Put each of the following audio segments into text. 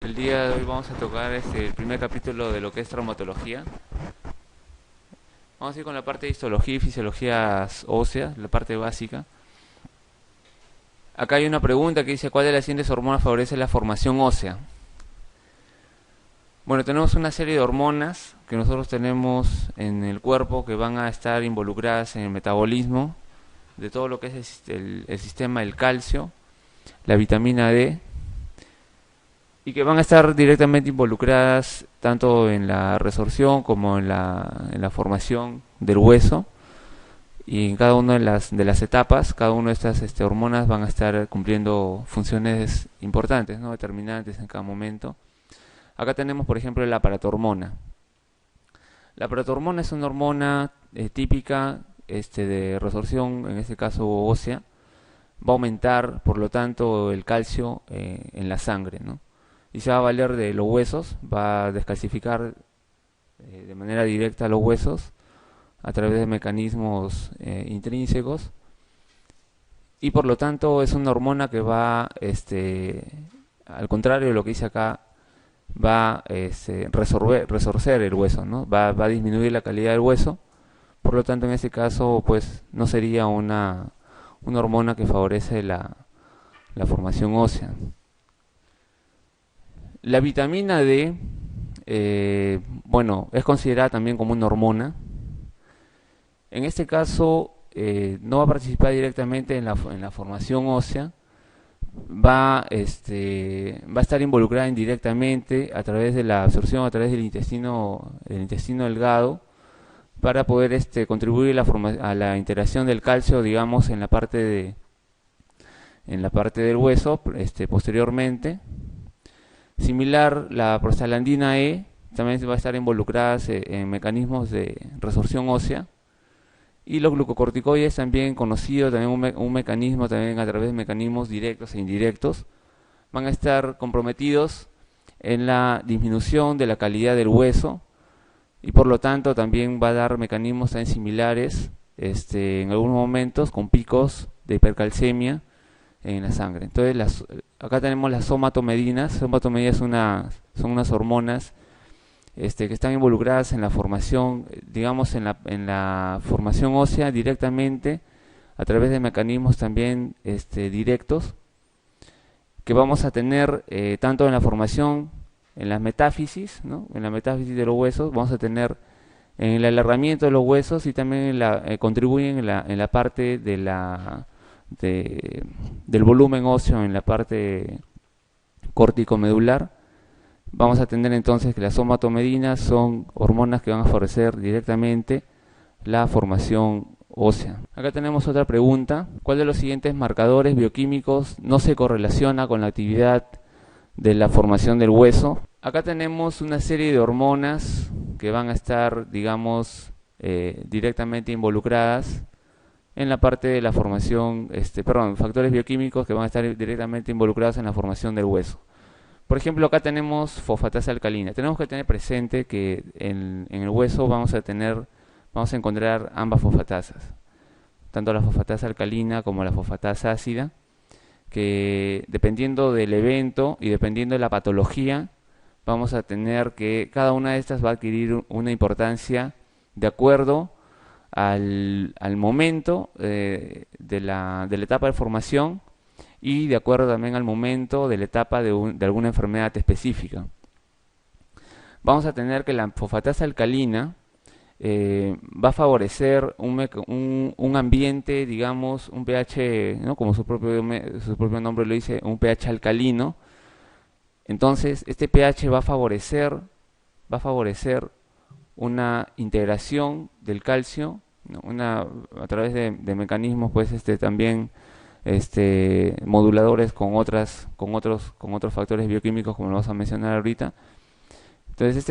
El día de hoy vamos a tocar el primer capítulo de lo que es traumatología. Vamos a ir con la parte de histología y fisiología ósea, la parte básica. Acá hay una pregunta que dice: ¿cuál de las siguientes hormonas favorece la formación ósea? Bueno, tenemos una serie de hormonas que nosotros tenemos en el cuerpo que van a estar involucradas en el metabolismo de todo lo que es el sistema del calcio, la vitamina D, y que van a estar directamente involucradas tanto en la resorción como en la formación del hueso. Y en cada una de las etapas, cada una de estas hormonas van a estar cumpliendo funciones importantes, ¿no? Determinantes en cada momento. Acá tenemos, por ejemplo, la paratormona. La paratormona es una hormona típica de resorción, en este caso ósea. Va a aumentar, por lo tanto, el calcio en la sangre, ¿no? Y se va a valer de los huesos, va a descalcificar de manera directa los huesos a través de mecanismos intrínsecos, y por lo tanto es una hormona que va, al contrario de lo que dice acá, va a resorcer el hueso, ¿no? Va a disminuir la calidad del hueso. Por lo tanto, en este caso, pues no sería una hormona que favorece la formación ósea. La vitamina D, bueno, es considerada también como una hormona. En este caso, no va a participar directamente en la formación ósea, va a estar involucrada indirectamente a través de la absorción a través del intestino delgado, para poder contribuir a la integración del calcio, digamos, en la parte del hueso, posteriormente. Similar, la prostaglandina E también va a estar involucrada en mecanismos de resorción ósea. Y los glucocorticoides, también conocido, también un mecanismo, también a través de mecanismos directos e indirectos, van a estar comprometidos en la disminución de la calidad del hueso, y por lo tanto también va a dar mecanismos también similares en algunos momentos con picos de hipercalcemia en la sangre. Entonces acá tenemos las somatomedinas. Somatomedinas son unas hormonas que están involucradas en la formación, digamos, en la formación ósea directamente a través de mecanismos también directos, que vamos a tener tanto en la formación, en la metáfisis, ¿no? En la metáfisis de los huesos, vamos a tener en el alargamiento de los huesos, y también contribuyen en la parte del volumen óseo, en la parte córtico-medular. Vamos a tener entonces que las somatomedinas son hormonas que van a favorecer directamente la formación ósea. Acá tenemos otra pregunta: ¿cuál de los siguientes marcadores bioquímicos no se correlaciona con la actividad de la formación del hueso? Acá tenemos una serie de hormonas que van a estar, digamos, directamente involucradas en la parte de la formación, factores bioquímicos que van a estar directamente involucrados en la formación del hueso. Por ejemplo, acá tenemos fosfatasa alcalina. Tenemos que tener presente que en el hueso vamos a encontrar ambas fosfatasas, tanto la fosfatasa alcalina como la fosfatasa ácida, que dependiendo del evento y dependiendo de la patología, vamos a tener que cada una de estas va a adquirir una importancia de acuerdo al momento de la etapa de formación, y de acuerdo también al momento de la etapa de alguna enfermedad específica. Vamos a tener que la fosfatasa alcalina va a favorecer un ambiente, digamos, un pH, ¿no? Como su propio nombre lo dice, un pH alcalino. Entonces, este pH va a favorecer una integración del calcio, ¿no? A través de mecanismos, pues, también moduladores con otros factores bioquímicos, como lo vamos a mencionar ahorita. Entonces,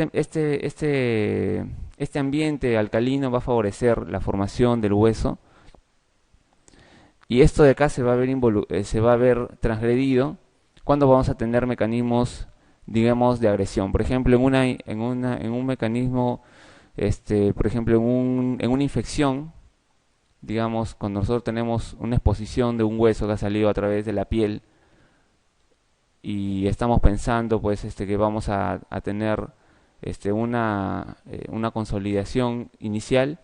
este ambiente alcalino va a favorecer la formación del hueso, y esto de acá se va a ver transgredido cuando vamos a tener mecanismos, digamos, de agresión. Por ejemplo, en un mecanismo, por ejemplo, en una infección, digamos, cuando nosotros tenemos una exposición de un hueso que ha salido a través de la piel, y estamos pensando pues que vamos a tener una consolidación inicial,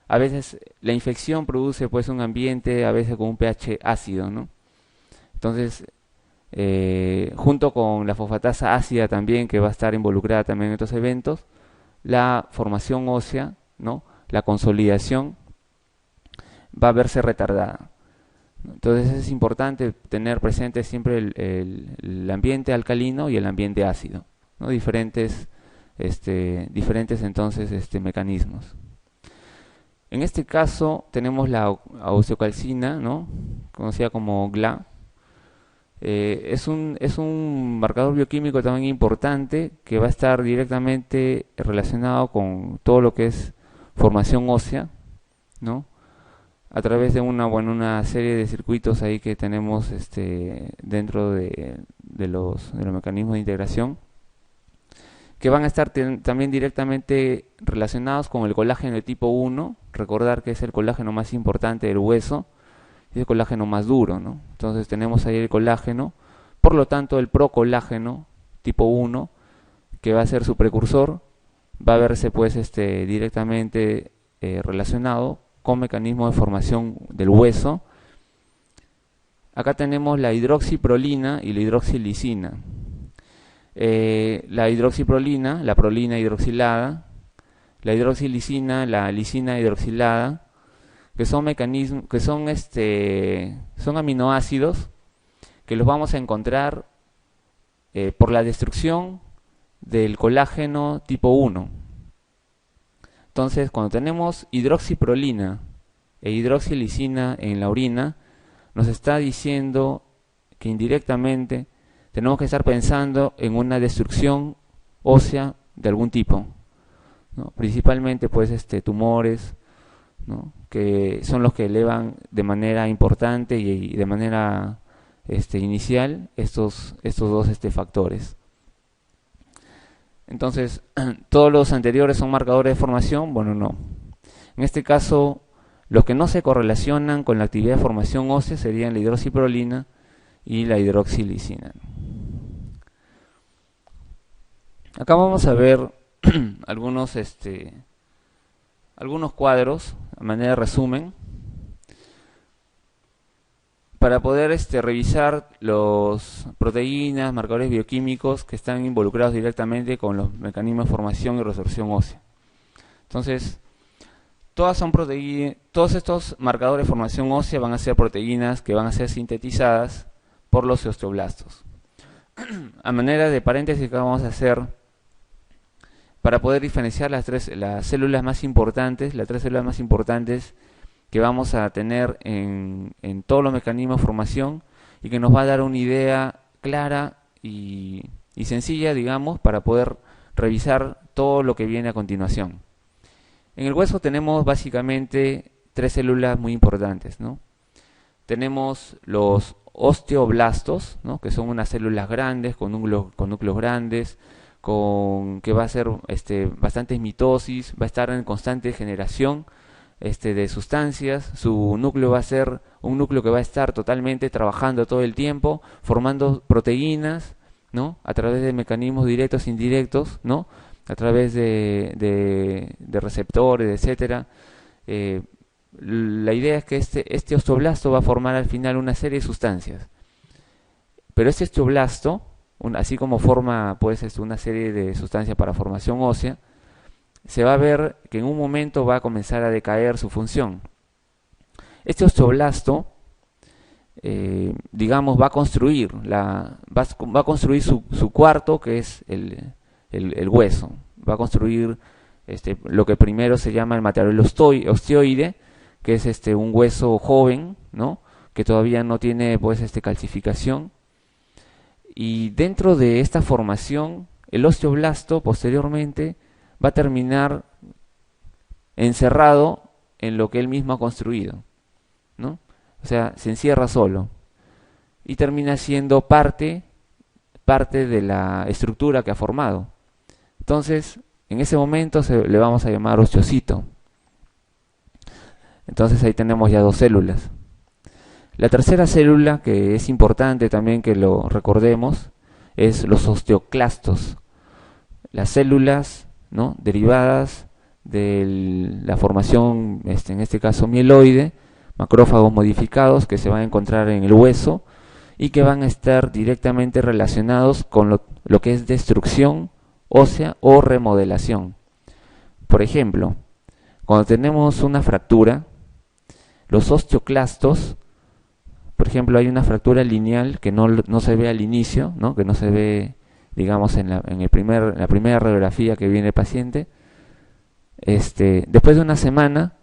a veces la infección produce pues un ambiente a veces con un pH ácido, ¿no? Entonces, junto con la fosfatasa ácida también, que va a estar involucrada también en estos eventos, la formación ósea, ¿no? La consolidación va a verse retardada. Entonces es importante tener presente siempre el ambiente alcalino y el ambiente ácido, ¿no? Diferentes entonces mecanismos. En este caso tenemos la osteocalcina, ¿no? Conocida como GLA. Es un marcador bioquímico también importante que va a estar directamente relacionado con todo lo que es formación ósea, ¿no? A través de una serie de circuitos ahí que tenemos dentro de los mecanismos de integración, que van a estar también directamente relacionados con el colágeno de tipo 1. Recordar que es el colágeno más importante del hueso, es el colágeno más duro, ¿no? Entonces tenemos ahí el colágeno, por lo tanto el procolágeno tipo 1, que va a ser su precursor, va a verse pues directamente relacionado con mecanismos de formación del hueso. Acá tenemos la hidroxiprolina y la hidroxilisina. La hidroxiprolina, la prolina hidroxilada, la hidroxilisina, la lisina hidroxilada, que son mecanismos, que son aminoácidos que los vamos a encontrar por la destrucción del colágeno tipo 1. Entonces, cuando tenemos hidroxiprolina e hidroxilisina en la orina, nos está diciendo que indirectamente tenemos que estar pensando en una destrucción ósea de algún tipo, ¿no? Principalmente pues tumores, ¿no? Que son los que elevan de manera importante y de manera inicial estos dos factores. Entonces, ¿todos los anteriores son marcadores de formación? Bueno, no. En este caso, los que no se correlacionan con la actividad de formación ósea serían la hidroxiprolina y la hidroxilisina. Acá vamos a ver algunos cuadros a manera de resumen para poder revisar los proteínas, marcadores bioquímicos que están involucrados directamente con los mecanismos de formación y resorción ósea. Entonces, todos estos marcadores de formación ósea van a ser proteínas que van a ser sintetizadas por los osteoblastos. A manera de paréntesis que vamos a hacer para poder diferenciar las tres células más importantes que vamos a tener en todos los mecanismos de formación y que nos va a dar una idea clara y sencilla, digamos, para poder revisar todo lo que viene a continuación. En el hueso tenemos básicamente tres células muy importantes, ¿no? Tenemos los osteoblastos, ¿no? Que son unas células grandes, con núcleos grandes, que va a ser bastante mitosis, va a estar en constante generación de sustancias. Su núcleo va a ser un núcleo que va a estar totalmente trabajando todo el tiempo, formando proteínas, ¿no? A través de mecanismos directos e indirectos, ¿no? A través de receptores, etcétera. La idea es que este osteoblasto va a formar al final una serie de sustancias. Pero este osteoblasto, así como forma pues una serie de sustancias para formación ósea, se va a ver que en un momento va a comenzar a decaer su función. Este osteoblasto, digamos, va a construir su cuarto, que es el hueso. Va a construir lo que primero se llama el material osteoide, que es un hueso joven, ¿no? Que todavía no tiene pues calcificación. Y dentro de esta formación, el osteoblasto posteriormente va a terminar encerrado en lo que él mismo ha construido, ¿no? O sea, se encierra solo y termina siendo parte de la estructura que ha formado. Entonces, en ese momento le vamos a llamar osteocito. Entonces ahí tenemos ya dos células. La tercera célula, que es importante también que lo recordemos, es los osteoclastos, las células, ¿no?, derivadas de la formación, en este caso mieloide, macrófagos modificados que se van a encontrar en el hueso y que van a estar directamente relacionados con lo que es destrucción ósea o remodelación. Por ejemplo, cuando tenemos una fractura, los osteoclastos, por ejemplo, hay una fractura lineal que no se ve al inicio, ¿no?, que no se ve, digamos, en la primera radiografía que viene el paciente. Después de una semana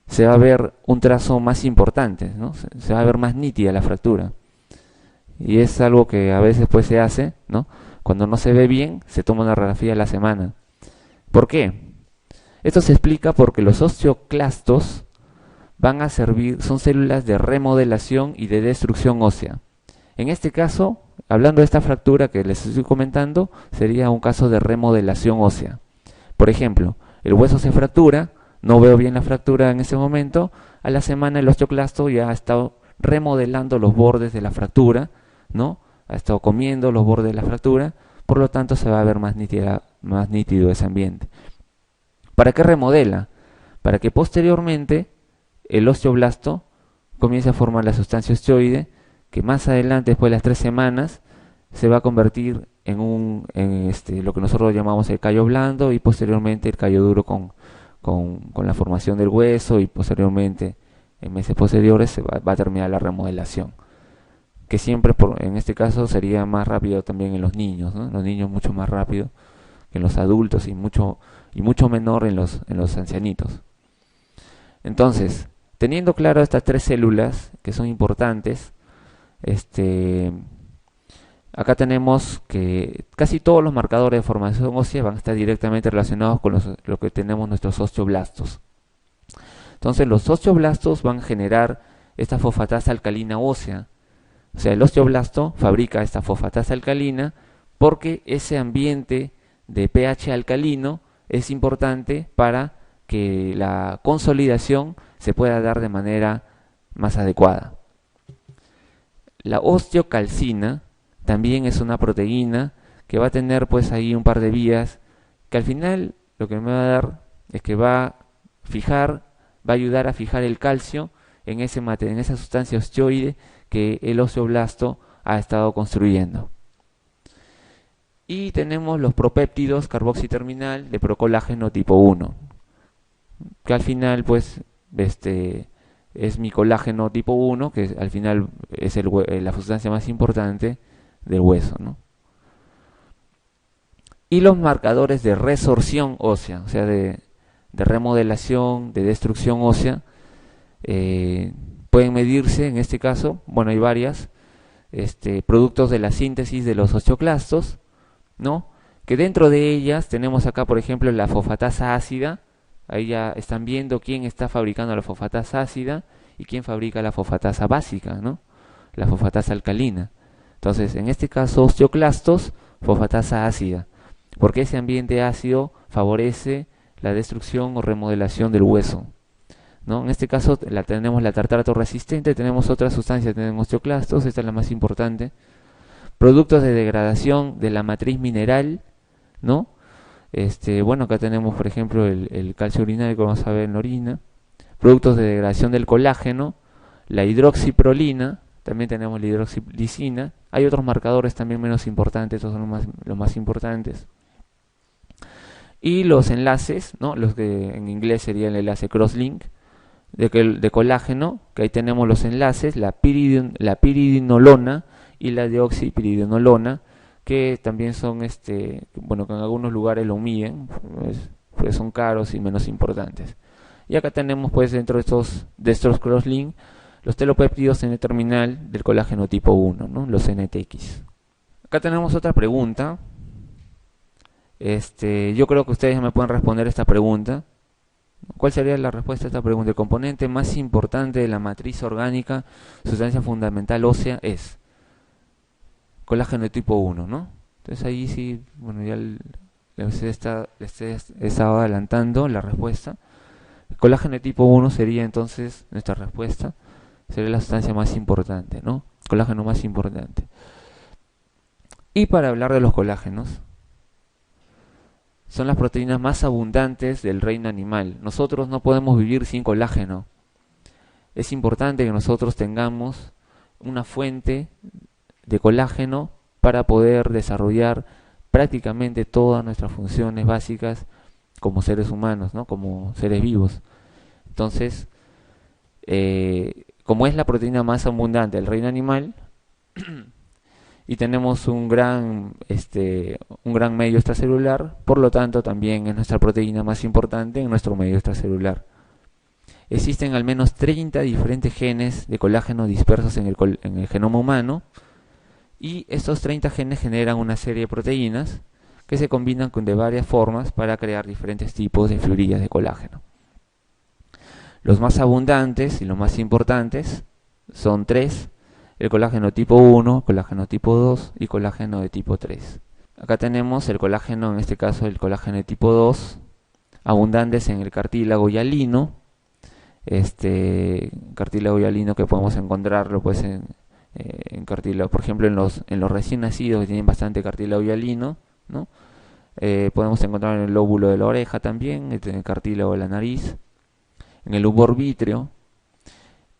se va a ver un trazo más importante, ¿no? Se va a ver más nítida la fractura. Y es algo que a veces pues se hace, ¿no? Cuando no se ve bien, se toma una radiografía a la semana. ¿Por qué? Esto se explica porque los osteoclastos van a servir, son células de remodelación y de destrucción ósea. En este caso, hablando de esta fractura que les estoy comentando, sería un caso de remodelación ósea. Por ejemplo, el hueso se fractura, no veo bien la fractura en ese momento, a la semana el osteoclasto ya ha estado remodelando los bordes de la fractura, ¿no? Ha estado comiendo los bordes de la fractura, por lo tanto se va a ver más nítido ese ambiente. ¿Para qué remodela? Para que posteriormente el osteoblasto comience a formar la sustancia osteoide, que más adelante, después de las 3 semanas, se va a convertir en lo que nosotros llamamos el callo blando y posteriormente el callo duro con la formación del hueso, y posteriormente, en meses posteriores, se va a terminar la remodelación. Que siempre, en este caso, sería más rápido también en los niños, ¿no? Los niños mucho más rápido que en los adultos y mucho menor en los ancianitos. Entonces, teniendo claro estas 3 células que son importantes, acá tenemos que casi todos los marcadores de formación ósea van a estar directamente relacionados con lo que tenemos nuestros osteoblastos. Entonces los osteoblastos van a generar esta fosfatasa alcalina ósea. O sea, el osteoblasto fabrica esta fosfatasa alcalina porque ese ambiente de pH alcalino es importante para que la consolidación se pueda dar de manera más adecuada. La osteocalcina también es una proteína que va a tener pues ahí un par de vías que al final lo que me va a dar es que va a ayudar a fijar el calcio en esa sustancia osteoide que el osteoblasto ha estado construyendo. Y tenemos los propéptidos carboxiterminal de procolágeno tipo 1, que al final pues es mi colágeno tipo 1, que al final es la sustancia más importante del hueso, ¿no? Y los marcadores de resorción ósea, o sea, de remodelación, de destrucción ósea, pueden medirse, en este caso, bueno, hay varias, productos de la síntesis de los osteoclastos, ¿no? Que dentro de ellas tenemos acá, por ejemplo, la fosfatasa ácida. Ahí ya están viendo quién está fabricando la fosfatasa ácida y quién fabrica la fosfatasa básica, ¿no? La fosfatasa alcalina. Entonces, en este caso, osteoclastos, fosfatasa ácida, porque ese ambiente ácido favorece la destrucción o remodelación del hueso, ¿no? En este caso tenemos la tartarato resistente, tenemos otras sustancias, tenemos osteoclastos, esta es la más importante. Productos de degradación de la matriz mineral, ¿no? Bueno, acá tenemos, por ejemplo, el calcio urinario que vamos a ver en la orina. Productos de degradación del colágeno, la hidroxiprolina, también tenemos la hidroxilisina. Hay otros marcadores también menos importantes, estos son los más importantes. Y los enlaces, ¿no? Los que en inglés sería el enlace crosslink de colágeno, que ahí tenemos los enlaces, la piridinolona y la deoxipiridinolona, que también son, bueno, que en algunos lugares lo miden, pues son caros y menos importantes. Y acá tenemos, pues, dentro de estos crosslink, los telopéptidos N-terminal del colágeno tipo 1, ¿no? Los NTX. Acá tenemos otra pregunta. Yo creo que ustedes me pueden responder esta pregunta. ¿Cuál sería la respuesta a esta pregunta? El componente más importante de la matriz orgánica, sustancia fundamental ósea, es colágeno tipo 1, ¿no? Entonces ahí sí, bueno, ya les he estado adelantando la respuesta. El colágeno tipo 1 sería entonces nuestra respuesta, sería la sustancia más importante, ¿no? Colágeno más importante. Y para hablar de los colágenos, son las proteínas más abundantes del reino animal. Nosotros no podemos vivir sin colágeno. Es importante que nosotros tengamos una fuente de colágeno para poder desarrollar prácticamente todas nuestras funciones básicas como seres humanos, ¿no? Como seres vivos. Entonces, como es la proteína más abundante del reino animal, y tenemos un gran medio extracelular, por lo tanto también es nuestra proteína más importante en nuestro medio extracelular. Existen al menos 30 diferentes genes de colágeno dispersos en el genoma humano, y estos 30 genes generan una serie de proteínas que se combinan de varias formas para crear diferentes tipos de fibrillas de colágeno. Los más abundantes y los más importantes son tres: el colágeno tipo 1, colágeno tipo 2 y colágeno de tipo 3. Acá tenemos el colágeno, en este caso el colágeno de tipo 2, abundantes en el cartílago hialino. Cartílago hialino que podemos encontrarlo pues en cartílago, por ejemplo en los recién nacidos que tienen bastante cartílago hialino, ¿no? Podemos encontrar en el lóbulo de la oreja también, en el cartílago de la nariz, en el humor vítreo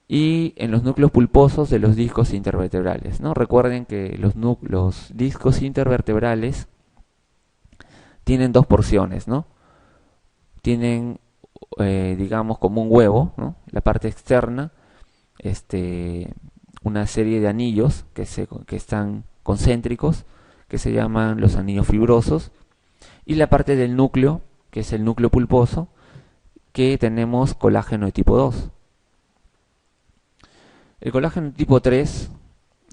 y en los núcleos pulposos de los discos intervertebrales, ¿no? Recuerden que los discos intervertebrales tienen dos porciones, ¿no? Tienen, digamos, como un huevo, ¿no? La parte externa, una serie de anillos que están concéntricos, que se llaman los anillos fibrosos, y la parte del núcleo, que es el núcleo pulposo, que tenemos colágeno de tipo 2. El colágeno tipo 3,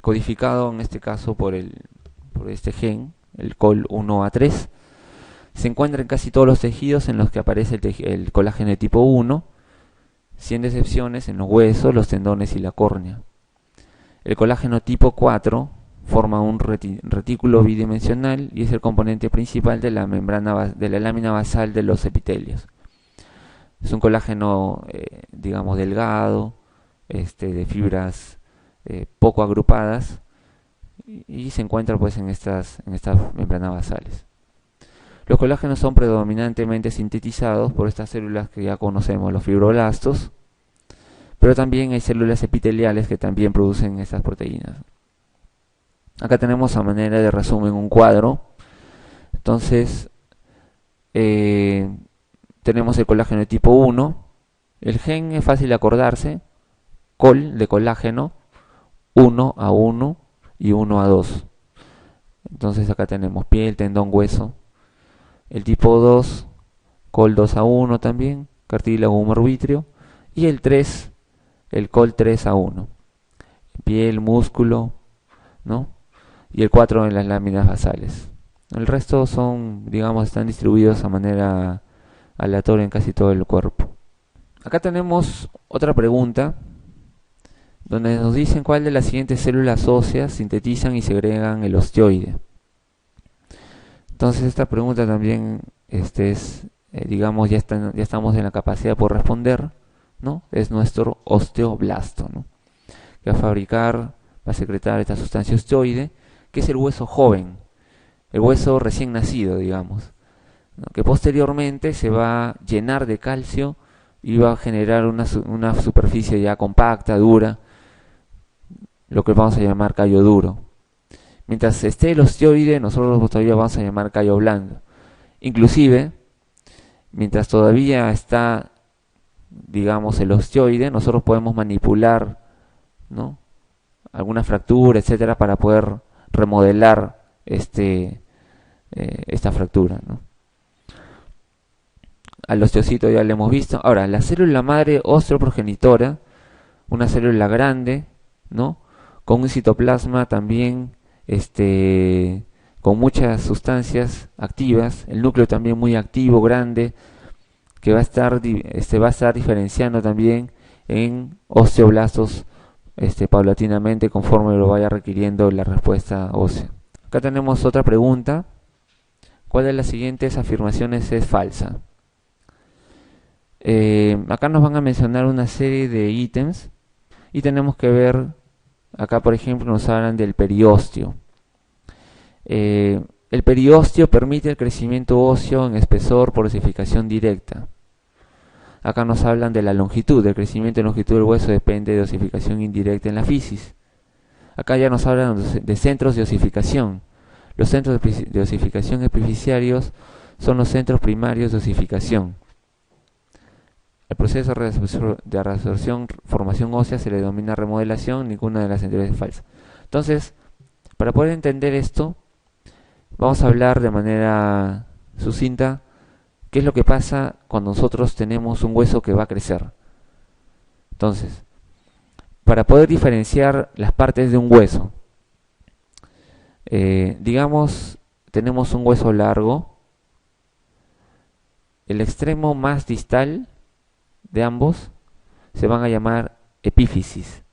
codificado en este caso por este gen, el COL1A3, se encuentra en casi todos los tejidos en los que aparece el colágeno de tipo 1, siendo excepciones en los huesos, los tendones y la córnea. El colágeno tipo 4 forma un retículo bidimensional y es el componente principal de la membrana de la lámina basal de los epitelios. Es un colágeno, digamos, delgado, de fibras poco agrupadas, y se encuentra pues en estas membranas basales. Los colágenos son predominantemente sintetizados por estas células que ya conocemos, los fibroblastos, pero también hay células epiteliales que también producen estas proteínas. Acá tenemos a manera de resumen un cuadro. Entonces, tenemos el colágeno de tipo 1. El gen es fácil de acordarse: col de colágeno, 1A1 y 1A2. Entonces acá tenemos piel, tendón, hueso. El tipo 2, col 2A1 también, cartílago, humor vítreo. Y el 3, el col 3A1, piel, músculo, ¿no? Y el 4 en las láminas basales. El resto son, digamos, están distribuidos a manera aleatoria en casi todo el cuerpo. Acá tenemos otra pregunta, donde nos dicen cuál de las siguientes células óseas sintetizan y segregan el osteoide. Entonces esta pregunta también digamos, ya estamos en la capacidad por responder, ¿no? Es nuestro osteoblasto, ¿no? Que va a secretar esta sustancia osteoide, que es el hueso joven, el hueso recién nacido, digamos, ¿no? Que posteriormente se va a llenar de calcio y va a generar una superficie ya compacta, dura, lo que vamos a llamar callo duro. Mientras esté el osteoide, nosotros todavía vamos a llamar callo blando. Inclusive, mientras todavía está, digamos, el osteoide, nosotros podemos manipular, ¿no?, alguna fractura, etcétera, para poder remodelar esta fractura, ¿no? Al osteocito ya lo hemos visto. Ahora, la célula madre osteoprogenitora, una célula grande, ¿no?, con un citoplasma también con muchas sustancias activas, el núcleo también muy activo, grande, que va a estar diferenciando también en osteoblastos paulatinamente conforme lo vaya requiriendo la respuesta ósea. Acá tenemos otra pregunta: ¿cuál de las siguientes afirmaciones es falsa? Acá nos van a mencionar una serie de ítems y tenemos que ver. Acá, por ejemplo, nos hablan del periósteo. El periósteo permite el crecimiento óseo en espesor por osificación directa. Acá nos hablan de la longitud, el crecimiento de longitud del hueso depende de osificación indirecta en la fisis. Acá ya nos hablan de centros de osificación. Los centros de osificación epifisiarios son los centros primarios de osificación. El proceso de reabsorción, formación ósea se le denomina remodelación, ninguna de las anteriores es falsa. Entonces, para poder entender esto, vamos a hablar de manera sucinta qué es lo que pasa cuando nosotros tenemos un hueso que va a crecer. Entonces, para poder diferenciar las partes de un hueso, digamos, tenemos un hueso largo, el extremo más distal de ambos se van a llamar epífisis.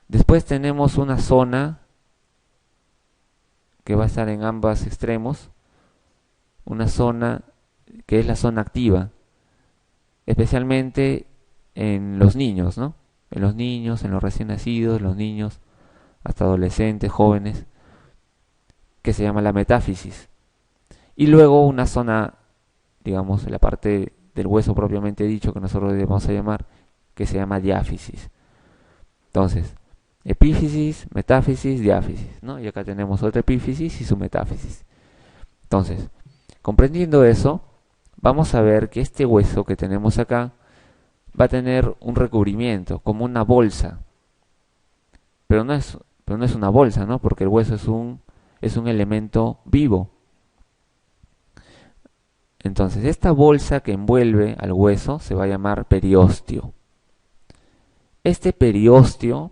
Después tenemos una zona que va a estar en ambos extremos, una zona que es la zona activa, especialmente en los niños, ¿no? En los niños, en los recién nacidos, los niños hasta adolescentes, jóvenes, que se llama la metáfisis. Y luego una zona, digamos, la parte del hueso propiamente dicho, que nosotros le vamos a llamar, que se llama diáfisis. Entonces, epífisis, metáfisis, diáfisis, ¿no? Y acá tenemos otra epífisis y su metáfisis. Entonces, comprendiendo eso, vamos a ver que este hueso que tenemos acá va a tener un recubrimiento, como una bolsa. Pero no es una bolsa, ¿no? Porque el hueso es un elemento vivo. Entonces, esta bolsa que envuelve al hueso se va a llamar periósteo. Este periósteo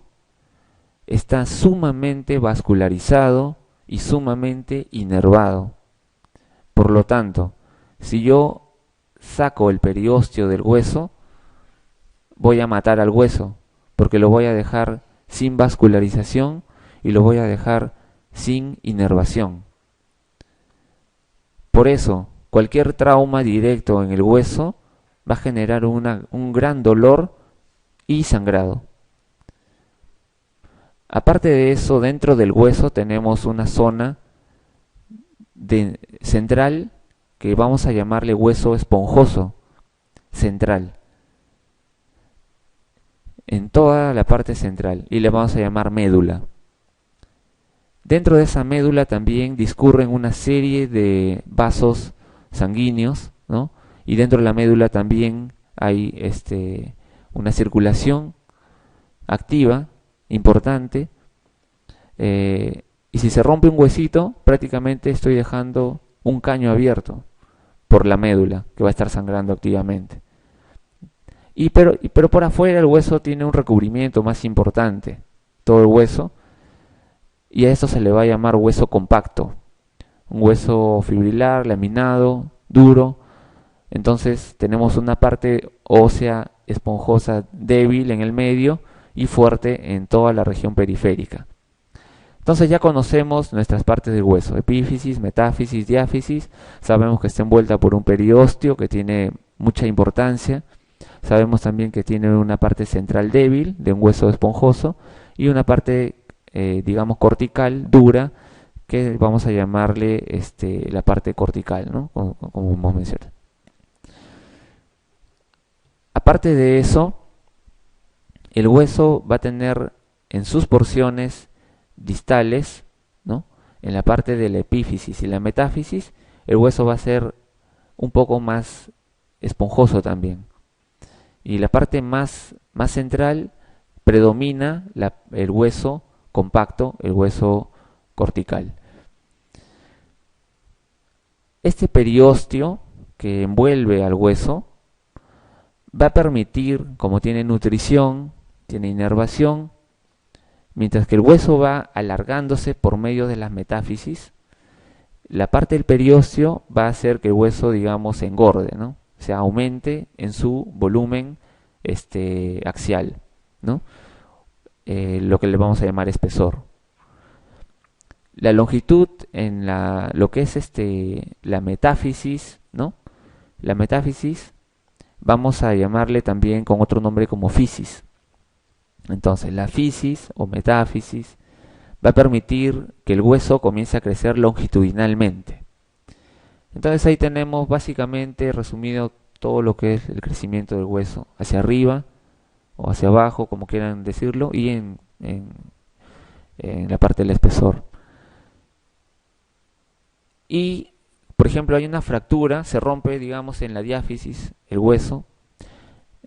está sumamente vascularizado y sumamente inervado. Por lo tanto, si yo saco el periósteo del hueso, voy a matar al hueso, porque lo voy a dejar sin vascularización y lo voy a dejar sin inervación. Por eso, cualquier trauma directo en el hueso va a generar un gran dolor y sangrado. Aparte de eso, dentro del hueso tenemos una zona central que vamos a llamarle hueso esponjoso central, en toda la parte central, y le vamos a llamar médula. Dentro de esa médula también discurren una serie de vasos sanguíneos, ¿no? Y dentro de la médula también hay una circulación activa importante, y si se rompe un huesito, prácticamente estoy dejando un caño abierto por la médula que va a estar sangrando activamente. Pero por afuera el hueso tiene un recubrimiento más importante, todo el hueso, y a esto se le va a llamar hueso compacto, un hueso fibrilar, laminado, duro. Entonces tenemos una parte ósea esponjosa débil en el medio y fuerte en toda la región periférica. Entonces ya conocemos nuestras partes del hueso: epífisis, metáfisis, diáfisis. Sabemos que está envuelta por un periósteo que tiene mucha importancia. Sabemos también que tiene una parte central débil de un hueso esponjoso y una parte, digamos, cortical, dura, que vamos a llamarle la parte cortical, ¿no? Como hemos mencionado. Aparte de eso, el hueso va a tener en sus porciones distales, ¿no? En la parte de la epífisis y la metáfisis, el hueso va a ser un poco más esponjoso también. Y la parte más central predomina el hueso compacto, el hueso cortical. Este periósteo que envuelve al hueso va a permitir, como tiene nutrición, tiene inervación, mientras que el hueso va alargándose por medio de las metáfisis, la parte del periósteo va a hacer que el hueso, digamos, se engorde, ¿no? O sea, aumente en su volumen axial, ¿no? Lo que le vamos a llamar espesor. La longitud en lo que es la metáfisis, ¿no? La metáfisis vamos a llamarle también con otro nombre como fisis. Entonces, la fisis o metáfisis va a permitir que el hueso comience a crecer longitudinalmente. Entonces ahí tenemos básicamente resumido todo lo que es el crecimiento del hueso, hacia arriba o hacia abajo, como quieran decirlo, y en la parte del espesor. Y, por ejemplo, hay una fractura, se rompe, digamos, en la diáfisis, el hueso.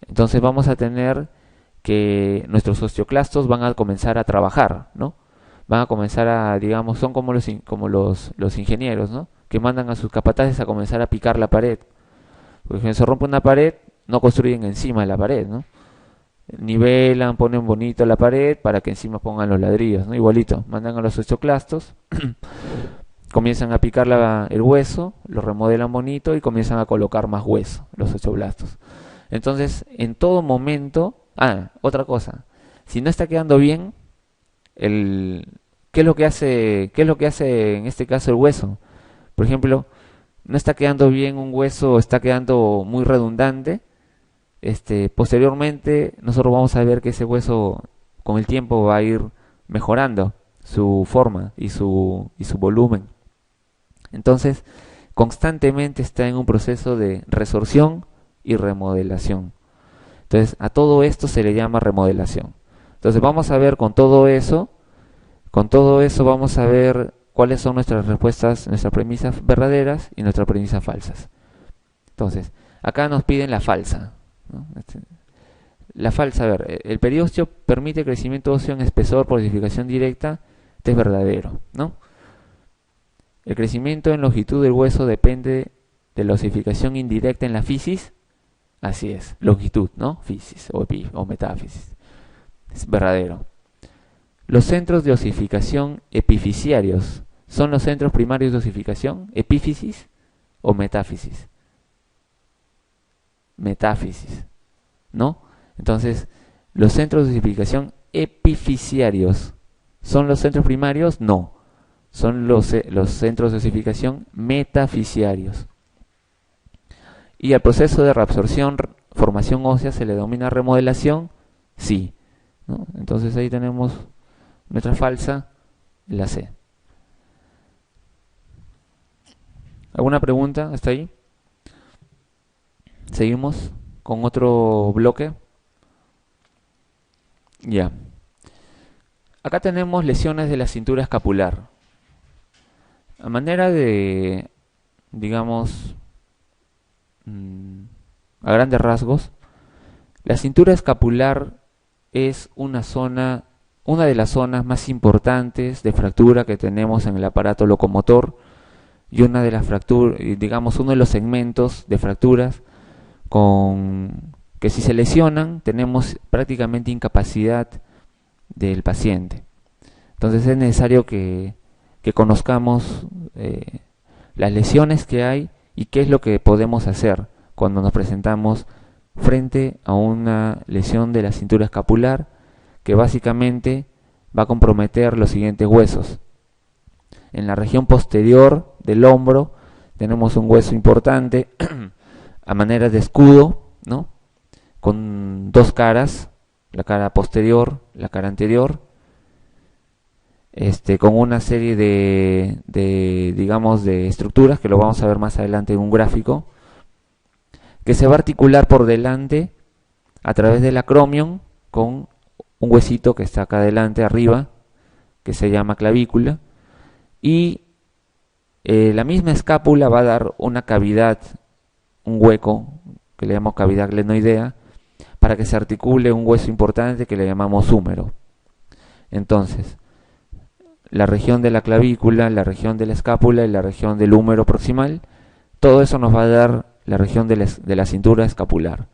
Entonces vamos a tener que nuestros osteoclastos van a comenzar a trabajar, ¿no? Van a comenzar a, digamos, son como los ingenieros, ¿no? Que mandan a sus capataces a comenzar a picar la pared. Porque si se rompe una pared, no construyen encima de la pared, ¿no? Nivelan, ponen bonito la pared para que encima pongan los ladrillos, ¿no? Igualito, mandan a los osteoclastos, comienzan a picar el hueso, lo remodelan bonito y comienzan a colocar más hueso, los osteoblastos. Entonces, en todo momento, otra cosa, si no está quedando bien, ¿qué es lo que hace en este caso el hueso? Por ejemplo, no está quedando bien un hueso, está quedando muy redundante. Posteriormente nosotros vamos a ver que ese hueso con el tiempo va a ir mejorando su forma y su volumen. Entonces, constantemente está en un proceso de resorción y remodelación. Entonces, a todo esto se le llama remodelación. Entonces, vamos a ver con todo eso vamos a ver cuáles son nuestras respuestas, nuestras premisas verdaderas y nuestras premisas falsas. Entonces, acá nos piden la falsa, ¿no? La falsa, a ver, el periósteo permite crecimiento óseo en espesor por osificación directa. Este es verdadero, ¿no? El crecimiento en longitud del hueso depende de la osificación indirecta en la fisis. Así es, longitud, ¿no? Fisis o metáfisis. Es verdadero. Los centros de osificación epifisiarios son los centros primarios de osificación, epífisis o metáfisis. Metáfisis, ¿no? Entonces, los centros de osificación epifisiarios son los centros primarios, no. Son los centros de osificación metafisiarios. Y al proceso de reabsorción, formación ósea se le denomina remodelación, sí, ¿no? Entonces ahí tenemos nuestra falsa, la C. ¿Alguna pregunta hasta ahí? Seguimos con otro bloque. Ya. Acá tenemos lesiones de la cintura escapular. A manera de, digamos, a grandes rasgos, la cintura escapular es una de las zonas más importantes de fractura que tenemos en el aparato locomotor y una de las fracturas, digamos, uno de los segmentos de fracturas que si se lesionan tenemos prácticamente incapacidad del paciente. Entonces es necesario que conozcamos las lesiones que hay y qué es lo que podemos hacer cuando nos presentamos frente a una lesión de la cintura escapular que básicamente va a comprometer los siguientes huesos. En la región posterior del hombro tenemos un hueso importante a manera de escudo, ¿no? Con dos caras, la cara posterior, la cara anterior, con una serie digamos, de estructuras que lo vamos a ver más adelante en un gráfico, que se va a articular por delante a través del acromion con un huesito que está acá adelante arriba, que se llama clavícula, y la misma escápula va a dar una cavidad, un hueco, que le llamamos cavidad glenoidea, para que se articule un hueso importante que le llamamos húmero. Entonces, la región de la clavícula, la región de la escápula y la región del húmero proximal, todo eso nos va a dar la región de la cintura escapular,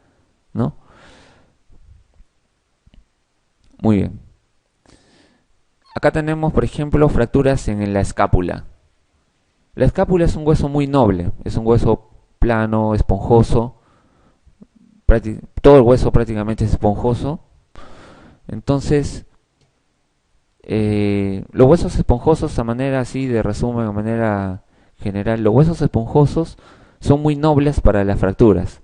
¿no? Muy bien. Acá tenemos, por ejemplo, fracturas en la escápula. La escápula es un hueso muy noble, es un hueso plano, esponjoso. Todo el hueso prácticamente es esponjoso. Entonces, los huesos esponjosos, a manera así de resumen, a manera general, los huesos esponjosos son muy nobles para las fracturas.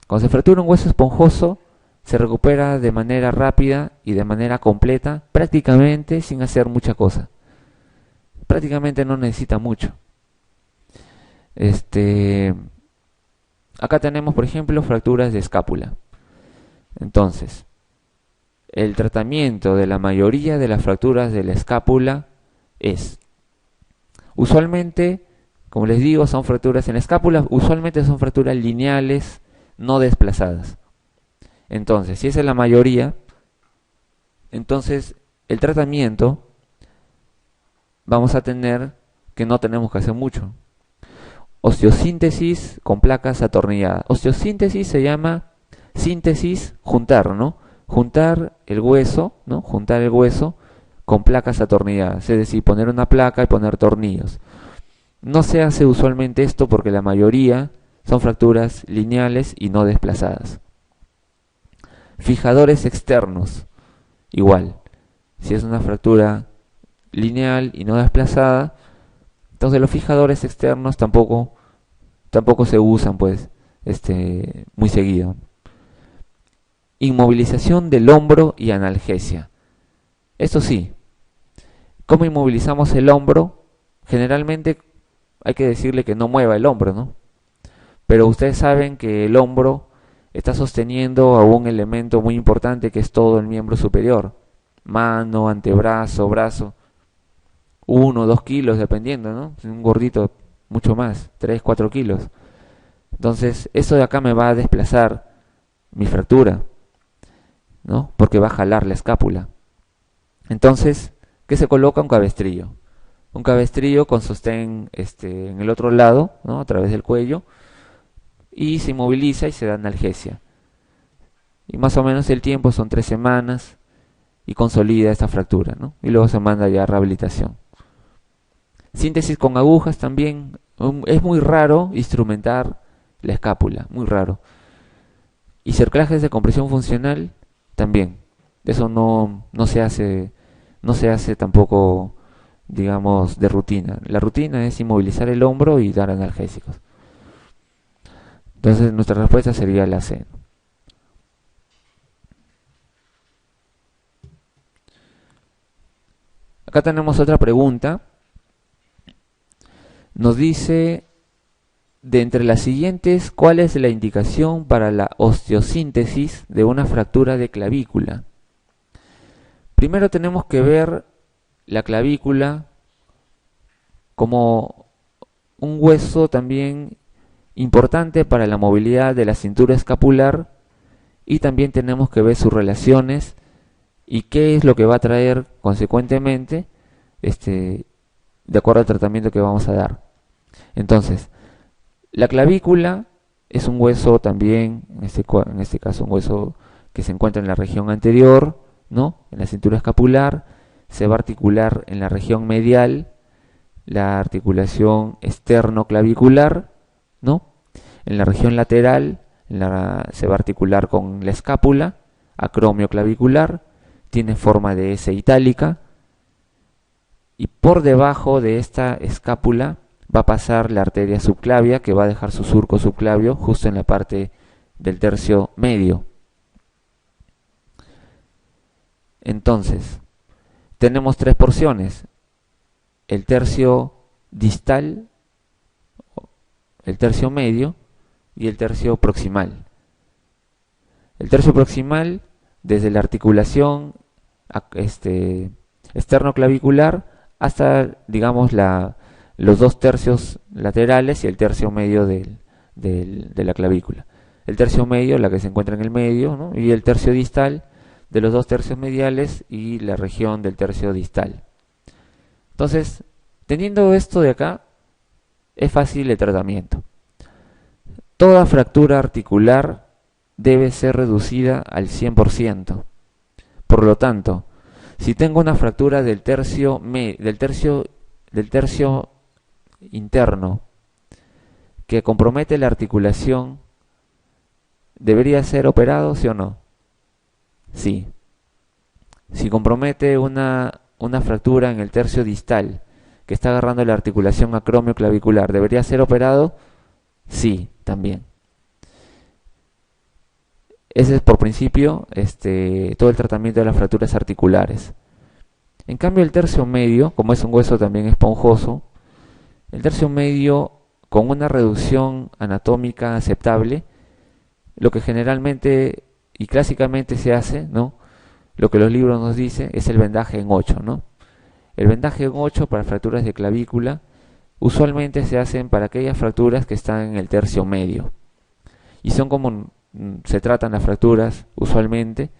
Cuando se fractura un hueso esponjoso, se recupera de manera rápida y de manera completa, prácticamente sin hacer mucha cosa. Prácticamente no necesita mucho. Acá tenemos, por ejemplo, fracturas de escápula. Entonces, el tratamiento de la mayoría de las fracturas de la escápula es, usualmente, como les digo, son fracturas en la escápula, usualmente son fracturas lineales, no desplazadas. Entonces, si esa es la mayoría, entonces el tratamiento vamos a tener que no tenemos que hacer mucho. Osteosíntesis con placas atornilladas. Osteosíntesis se llama síntesis, juntar, ¿no? Juntar el hueso, ¿no? Juntar el hueso con placas atornilladas, es decir, poner una placa y poner tornillos. No se hace usualmente esto porque la mayoría son fracturas lineales y no desplazadas. Fijadores externos, igual. Si es una fractura lineal y no desplazada, entonces los fijadores externos tampoco se usan, pues, muy seguido. Inmovilización del hombro y analgesia. Esto sí, ¿cómo inmovilizamos el hombro? Generalmente hay que decirle que no mueva el hombro, ¿no? Pero ustedes saben que el hombro está sosteniendo a un elemento muy importante que es todo el miembro superior. Mano, antebrazo, brazo. 1 o 2 kilos dependiendo, ¿no? Un gordito mucho más, 3, 4 kilos. Entonces, eso de acá me va a desplazar mi fractura, ¿no? Porque va a jalar la escápula. Entonces, ¿qué se coloca? Un cabestrillo. Un cabestrillo con sostén en el otro lado, ¿no? A través del cuello. Y se inmoviliza y se da analgesia. Y más o menos el tiempo son 3 semanas y consolida esta fractura, ¿no? Y luego se manda ya a rehabilitación. Síntesis con agujas también. Es muy raro instrumentar la escápula, muy raro. Y cerclajes de compresión funcional también. Eso no se hace tampoco, digamos, de rutina. La rutina es inmovilizar el hombro y dar analgésicos. Entonces nuestra respuesta sería la C. Acá tenemos otra pregunta. Nos dice, de entre las siguientes, ¿cuál es la indicación para la osteosíntesis de una fractura de clavícula? Primero tenemos que ver la clavícula como un hueso también importante para la movilidad de la cintura escapular, y también tenemos que ver sus relaciones y qué es lo que va a traer consecuentemente de acuerdo al tratamiento que vamos a dar. Entonces, la clavícula es un hueso también, en este caso un hueso que se encuentra en la región anterior, ¿no? En la cintura escapular, se va a articular en la región medial, la articulación esternoclavicular, ¿no? En la región lateral se va a articular con la escápula, acromioclavicular, tiene forma de S itálica, y por debajo de esta escápula va a pasar la arteria subclavia, que va a dejar su surco subclavio justo en la parte del tercio medio. Entonces, tenemos 3 porciones: el tercio distal, el tercio medio y el tercio proximal. El tercio proximal, desde la articulación esternoclavicular hasta, digamos, los 2 tercios laterales y el tercio medio de la clavícula. El tercio medio, la que se encuentra en el medio, ¿no? Y el tercio distal, de los 2 tercios mediales y la región del tercio distal. Entonces, teniendo esto de acá, es fácil el tratamiento. Toda fractura articular debe ser reducida al 100%. Por lo tanto, si tengo una fractura del tercio interno que compromete la articulación, ¿debería ser operado, sí o no? Sí. Si compromete una fractura en el tercio distal que está agarrando la articulación acromioclavicular, ¿debería ser operado? Sí, también. Ese es por principio todo el tratamiento de las fracturas articulares. En cambio, el tercio medio, como es un hueso también esponjoso, el tercio medio con una reducción anatómica aceptable, lo que generalmente y clásicamente se hace, ¿no? Lo que los libros nos dicen es el vendaje en 8, ¿no? El vendaje en 8 para fracturas de clavícula usualmente se hacen para aquellas fracturas que están en el tercio medio. Y son como se tratan las fracturas usualmente,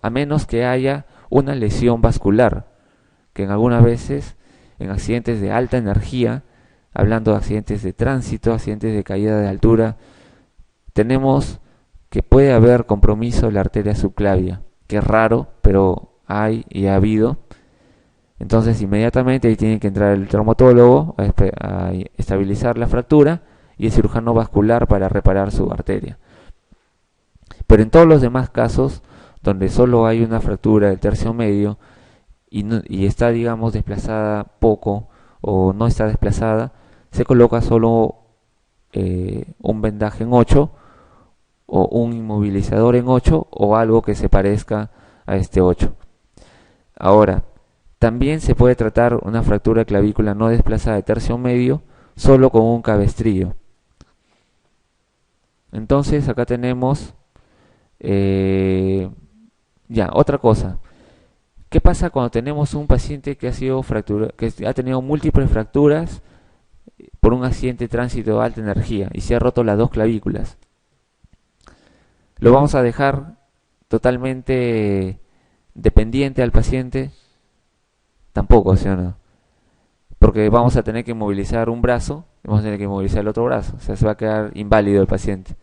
a menos que haya una lesión vascular, que en algunas veces en accidentes de alta energía, hablando de accidentes de tránsito, accidentes de caída de altura, tenemos que puede haber compromiso de la arteria subclavia, que es raro, pero hay y ha habido. Entonces inmediatamente ahí tiene que entrar el traumatólogo a estabilizar la fractura y el cirujano vascular para reparar su arteria. Pero en todos los demás casos, donde solo hay una fractura del tercio medio y está, digamos, desplazada poco o no está desplazada, se coloca solo un vendaje en 8 o un inmovilizador en 8 o algo que se parezca a este 8. Ahora, también se puede tratar una fractura de clavícula no desplazada de tercio medio solo con un cabestrillo. Entonces acá tenemos ya otra cosa. ¿Qué pasa cuando tenemos un paciente que ha tenido múltiples fracturas por un accidente de tránsito de alta energía y se ha roto las dos clavículas? ¿Lo vamos a dejar totalmente dependiente al paciente? Tampoco, ¿sí o no? Porque vamos a tener que movilizar un brazo, vamos a tener que movilizar el otro brazo, o sea, se va a quedar inválido el paciente.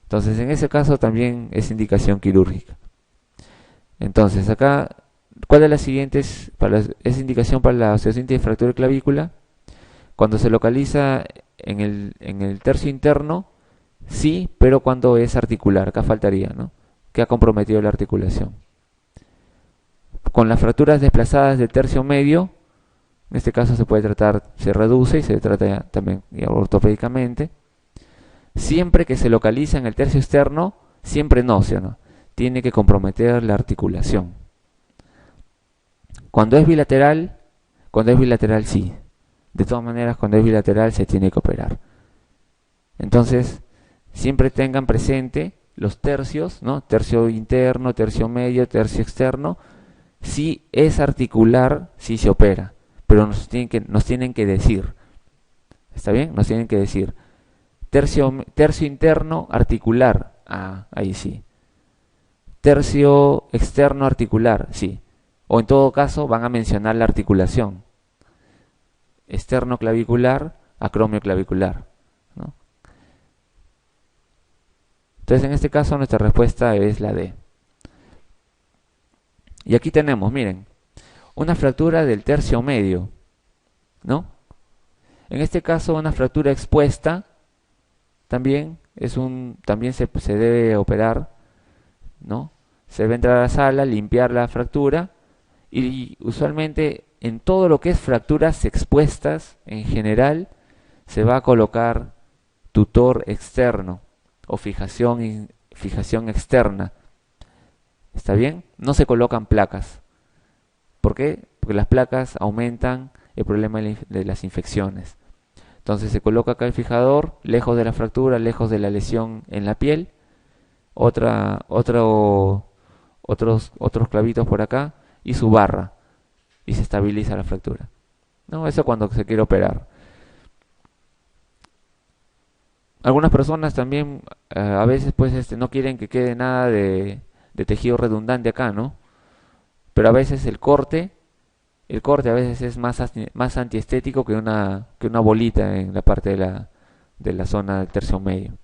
Entonces, en ese caso también es indicación quirúrgica. Entonces, acá, ¿cuál de las siguientes es indicación para la osteosíntesis de fractura de clavícula? Cuando se localiza en el tercio interno, sí, pero cuando es articular, acá faltaría, ¿no? Que ha comprometido la articulación. Con las fracturas desplazadas del tercio medio, en este caso se puede tratar, se reduce y se trata también ortopédicamente. Siempre que se localiza en el tercio externo, siempre no, ¿sí o no? Tiene que comprometer la articulación. Cuando es bilateral sí. De todas maneras, cuando es bilateral se tiene que operar. Entonces, siempre tengan presente los tercios, ¿no? Tercio interno, tercio medio, tercio externo. Si es articular, sí se opera, pero nos tienen que decir. ¿Está bien? Nos tienen que decir. Tercio interno articular, ahí sí. Tercio externo articular, sí. O en todo caso van a mencionar la articulación. Externo clavicular, acromio clavicular, ¿no? Entonces en este caso nuestra respuesta es la D. Y aquí tenemos, miren, una fractura del tercio medio, ¿no? En este caso una fractura expuesta también se debe operar, ¿no? Se debe entrar a la sala, limpiar la fractura y usualmente en todo lo que es fracturas expuestas en general se va a colocar tutor externo o fijación externa. ¿Está bien? No se colocan placas. ¿Por qué? Porque las placas aumentan el problema de las infecciones. Entonces se coloca acá el fijador, lejos de la fractura, lejos de la lesión en la piel. Otros clavitos por acá y su barra. Y se estabiliza la fractura. ¿No? Eso cuando se quiere operar. Algunas personas también a veces pues no quieren que quede nada de tejido redundante acá, ¿no? Pero a veces el corte a veces es más antiestético que una bolita en la parte de la zona del tercio medio.